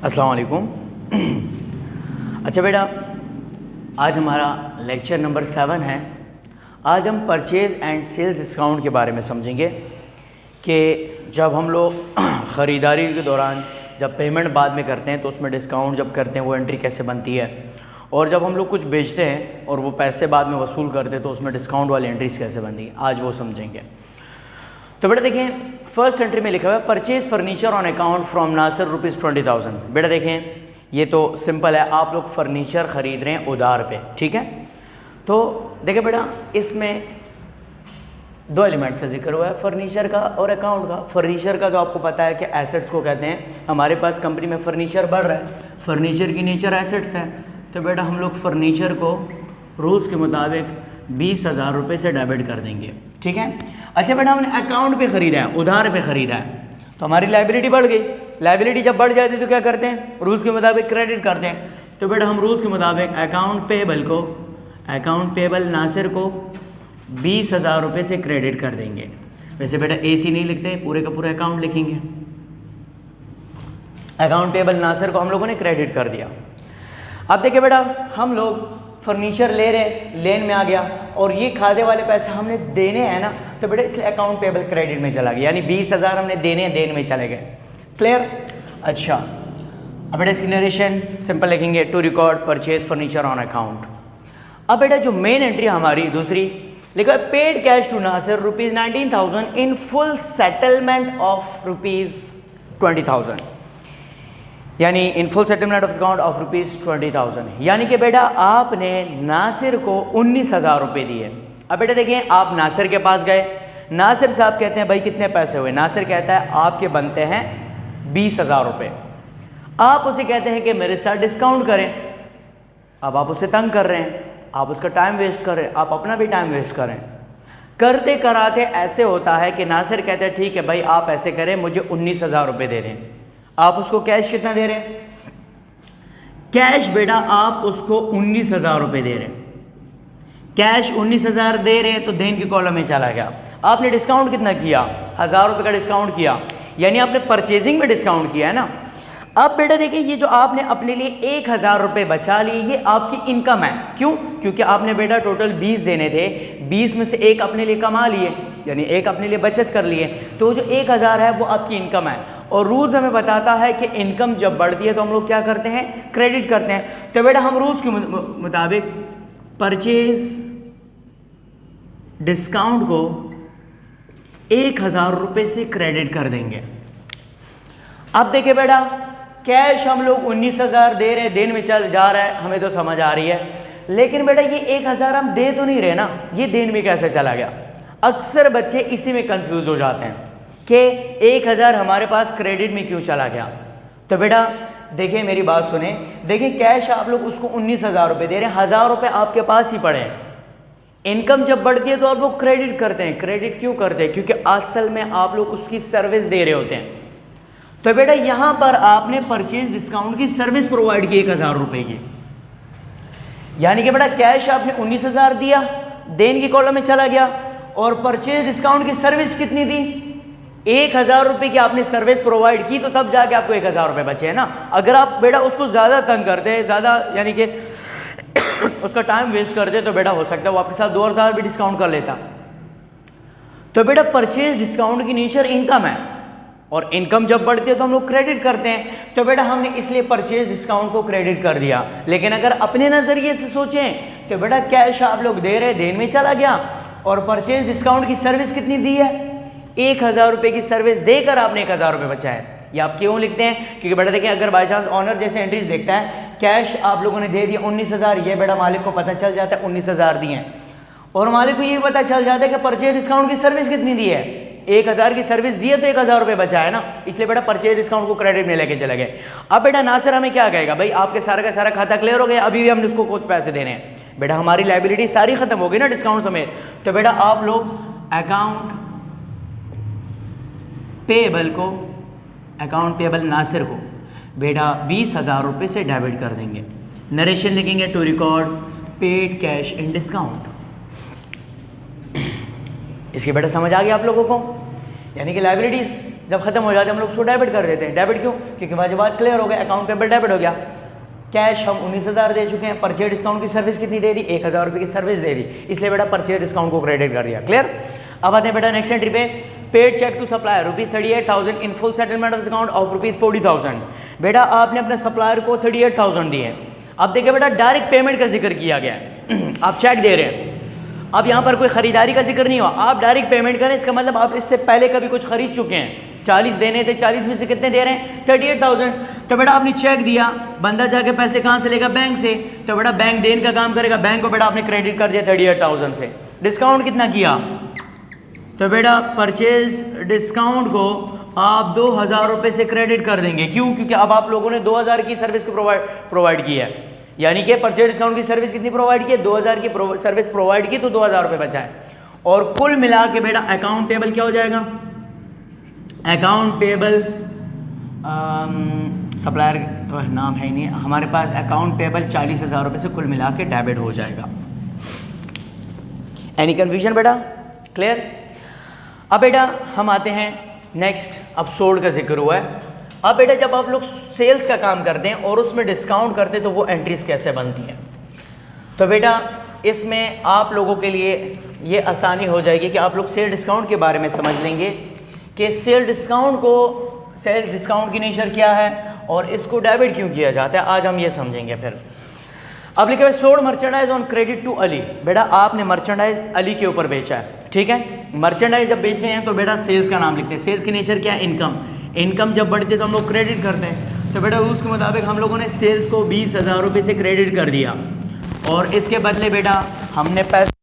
अस्सलाम वालेकुम। अच्छा बेटा, आज हमारा लेक्चर नंबर 7 है। आज हम परचेज़ एंड सेल्स डिस्काउंट के बारे में समझेंगे कि जब हम लोग ख़रीदारी के दौरान जब पेमेंट बाद में करते हैं तो उसमें डिस्काउंट जब करते हैं वो एंट्री कैसे बनती है, और जब हम लोग कुछ बेचते हैं और वो पैसे बाद में वसूल करते हैं तो उसमें डिस्काउंट वाली एंट्रीज कैसे बनती है, आज वो समझेंगे। तो बेटा देखें, फर्स्ट एंट्री में लिखा हुआ है purchase furniture on account from Nasir ₹20,000। बेटा देखें, ये तो सिंपल है, आप लोग फर्नीचर ख़रीद रहे हैं उधार पे, ठीक है। तो देखें बेटा, इसमें दो एलिमेंट्स का जिक्र हुआ है, फर्नीचर का और अकाउंट का। फर्नीचर का तो आपको पता है कि एसेट्स को कहते हैं। हमारे पास कंपनी में फर्नीचर बढ़ रहा है, फर्नीचर की नेचर एसेट्स है, तो बेटा हम लोग फर्नीचर को रूल्स के मुताबिक 20,000 रुपये से डेबिट कर देंगे, ठीक है। अच्छा बेटा, हमने अकाउंट पे ख़रीदा है, उधार पे ख़रीदा है, तो हमारी लायबिलिटी बढ़ गई। लायबिलिटी जब बढ़ जाती है तो क्या करते हैं, रूल्स के मुताबिक क्रेडिट करते हैं। तो बेटा हम रूल्स के मुताबिक अकाउंट पेबल नासिर को 20,000 रुपये से क्रेडिट कर देंगे। वैसे बेटा AC नहीं लिखते, पूरे का पूरा अकाउंट लिखेंगे। अकाउंट पेबल नासिर को हम लोगों ने क्रेडिट कर दिया। अब देखिए बेटा, हम लोग फर्नीचर ले रहे, लेन में आ गया और ये खादे वाले पैसे हमने देने हैं ना, तो बेटा इसलिए अकाउंट पेबल क्रेडिट में चला गया, यानी 20,000 हमने देने देन में चले गए। क्लियर? अच्छा, अब बेटा इसकी नरेशन सिंपल लिखेंगे, to record purchase furniture on account. अब बेटा जो मेन एंट्री हमारी दूसरी लिखा है, paid cash to Nasir ₹19,000 in full settlement of ₹20,000, यानी in full settlement of account of ₹20,000। यानी कि बेटा आपने नासिर को 19,000 रुपये दिए। अब बेटा देखिए, आप नासिर के पास गए, नासिर साहब कहते हैं भाई कितने पैसे हुए, नासिर कहता है आपके बनते हैं 20,000 रुपये। आप उसे कहते हैं कि मेरे साथ डिस्काउंट करें। अब आप उसे तंग कर रहे हैं, आप उसका टाइम वेस्ट कर रहे हैं, आप अपना भी टाइम वेस्ट करें। करते कराते ऐसे होता है कि नासिर कहते हैं ठीक है भाई आप ऐसे करें, मुझे 19,000 रुपये दे दें। आप उसको कैश कितना दे रहे हैं, कैश बेटा आप उसको 19,000 रुपये दे रहे हैं। कैश 19,000 दे रहे हैं तो देन की कॉलम में चला गया। आपने डिस्काउंट कितना किया, 1,000 रुपये का डिस्काउंट किया, यानी आपने परचेजिंग में डिस्काउंट किया है ना। अब बेटा देखिए, ये जो आपने अपने लिए 1,000 रुपये बचा लिए, ये आपकी इनकम है। क्यों? क्योंकि आपने बेटा टोटल 20 देने थे, 20 में से एक अपने लिए कमा लिए, यानी एक अपने लिए बचत कर लिए, तो जो 1,000 है वो आपकी इनकम है। और रूल्स हमें बताता है कि इनकम जब बढ़ती है तो हम लोग क्या करते हैं, क्रेडिट करते हैं। तो बेटा हम रूल्स के मुताबिक परचेज डिस्काउंट को 1,000 रुपये से क्रेडिट कर देंगे। अब देखिए बेटा, कैश हम लोग 19,000 दे रहे हैं, दिन में चल जा रहा है, हमें तो समझ आ रही है, लेकिन बेटा ये 1,000 हम दे तो नहीं रहे ना, ये दिन में कैसे चला गया। अक्सर बच्चे इसी में कंफ्यूज हो जाते हैं कि 1,000 हमारे पास क्रेडिट में क्यों चला गया। तो बेटा देखिए मेरी बात सुने, देखिए कैश आप लोग उसको 19,000 रुपये दे रहे हैं, 1,000 रुपये आपके पास ही पड़े हैं। इनकम जब बढ़ती है तो आप लोग क्रेडिट करते हैं। क्रेडिट क्यों करते हैं? क्योंकि असल में आप लोग उसकी सर्विस दे रहे होते हैं। तो बेटा यहां पर आपने परचेज डिस्काउंट की सर्विस प्रोवाइड की 1,000 रुपये की, यानी कि बेटा कैश आपने 19,000 दिया, देन की कॉलम में चला गया, और परचेज डिस्काउंट की सर्विस कितनी दी, 1,000 रुपये की आपने सर्विस प्रोवाइड की, तो तब जाके आपको 1,000 रुपये बचे हैं ना। अगर आप बेटा उसको ज़्यादा तंग करते, ज़्यादा यानी कि उसका टाइम वेस्ट करते, तो बेटा हो सकता है वो आपके साथ 2,000 भी डिस्काउंट कर लेता। तो बेटा परचेज डिस्काउंट की नेचर इनकम है, और इनकम जब बढ़ती है तो हम लोग क्रेडिट करते हैं। तो बेटा हमने इसलिए परचेज डिस्काउंट को क्रेडिट कर दिया। लेकिन अगर अपने नज़रिए से सोचें तो बेटा कैश आप लोग दे रहे, देन में चला गया, और परचेज डिस्काउंट की सर्विस कितनी दी है, 1,000 रुपये की सर्विस देकर आपने 1,000 रुपये बचाए। ये आप क्यों लिखते हैं? क्योंकि बेटा देखिए, अगर बाई चांस ऑनर जैसे एंट्रीज देखता है, कैश आप लोगों ने दे दिया 19,000, ये बेटा मालिक को पता चल जाता है 19,000 दिए हैं, और मालिक को ये पता चल जाता है कि परचेज डिस्काउंट की सर्विस कितनी दी है, 1,000 की सर्विस दी है, तो 1,000 रुपये बचा है ना, इसलिए बेटा परचेज डिस्काउंट को क्रेडिट में लेके चले गए। अब बेटा नासिर हमें क्या कहेगा, भाई आपके सारा का सारा खाता क्लियर हो गया, अभी भी हमने उसको कुछ पैसे देने हैं। बेटा हमारी लायबिलिटी सारी खत्म हो गई ना डिस्काउंट समेत। तो बेटा आप लोग अकाउंट पेबल नासिर को बेटा 20,000 रुपये से डेबिट कर देंगे। नरेशन लिखेंगे, to record paid cash in discount. इसके बेटा समझ आ गया आप लोगों को, यानी कि लायबिलिटीज जब ख़त्म हो जाते हैं हम लोग उसको डेबिट कर देते हैं। डेबिट क्यों? क्योंकि वाजिबात क्लियर हो गए, अकाउंट पेबल डेबिट हो गया। कैश हम 19,000 दे चुके हैं, परचेज डिस्काउंट की सर्विस कितनी दे दी? 1,000 रुपये की सर्विस दे दी, इसलिए बेटा परचेज डिस्काउंट को क्रेडिट कर दिया। क्लियर? अब आते हैं बेटा नेक्स्ट एंट्री पे, paid cheque to supplier ₹38,000 in full settlement of account of ₹40,000। बेटा आपने अपने सप्लायर को 38,000 दिए। अब देखिए बेटा डायरेक्ट पेमेंट का जिक्र किया गया है आप चेक दे रहे हैं, अब यहाँ पर कोई ख़रीदारी का जिक्र नहीं हुआ, आप डायरेक्ट पेमेंट करें, इसका मतलब आप इससे पहले कभी कुछ खरीद चुके हैं। 40 देने थे, 40 में से कितने दे रहे हैं? 38,000। तो बेटा आपने चेक दिया, बंदा जाके पैसे कहाँ से लेगा? बैंक से। तो बेटा बैंक देने का काम करेगा, बैंक को बेटा आपने क्रेडिट कर दिया 38,000 से। डिस्काउंट कितना किया? तो बेटा परचेज डिस्काउंट को आप 2,000 रुपये से क्रेडिट कर देंगे। क्यों? क्योंकि अब आप लोगों ने 2,000 की सर्विस को प्रोवाइड की है, यानी कि परचेज डिस्काउंट की सर्विस कितनी प्रोवाइड की है? 2,000 की सर्विस प्रोवाइड की, तो 2,000 रुपये बचा है। और कुल मिला के बेटा अकाउंट पेबल क्या हो जाएगा? अकाउंट पेबल सप्लायर तो नाम है ही नहीं हमारे पास, अकाउंट पेबल 40,000 रुपये से कुल मिला के डेबिट हो जाएगा। एनी कन्फ्यूजन बेटा? क्लियर? अब बेटा हम आते हैं नेक्स्ट, अब सोल्ड का जिक्र हुआ है। अब बेटा जब आप लोग सेल्स का काम करते हैं और उसमें डिस्काउंट करते हैं तो वो एंट्रीज कैसे बनती हैं? तो बेटा इसमें आप लोगों के लिए ये आसानी हो जाएगी कि आप लोग सेल डिस्काउंट के बारे में समझ लेंगे कि सेल डिस्काउंट की नेचर क्या है और इसको डेबिट क्यों किया जाता है, आज हम ये समझेंगे। फिर अब लिखा है sold merchandise on credit to Ali. बेटा आपने मर्चेंडाइज अली के ऊपर बेचा है, ठीक है। मर्चेंडाइज जब बेचते हैं तो बेटा सेल्स का नाम लिखते हैं। सेल्स की नेचर क्या है? इनकम। इनकम जब बढ़ती है तो हम लोग क्रेडिट करते हैं। तो बेटा रूल्स के मुताबिक हम लोगों ने सेल्स को 20,000 रुपये से क्रेडिट कर दिया और इसके बदले बेटा हमने पैसे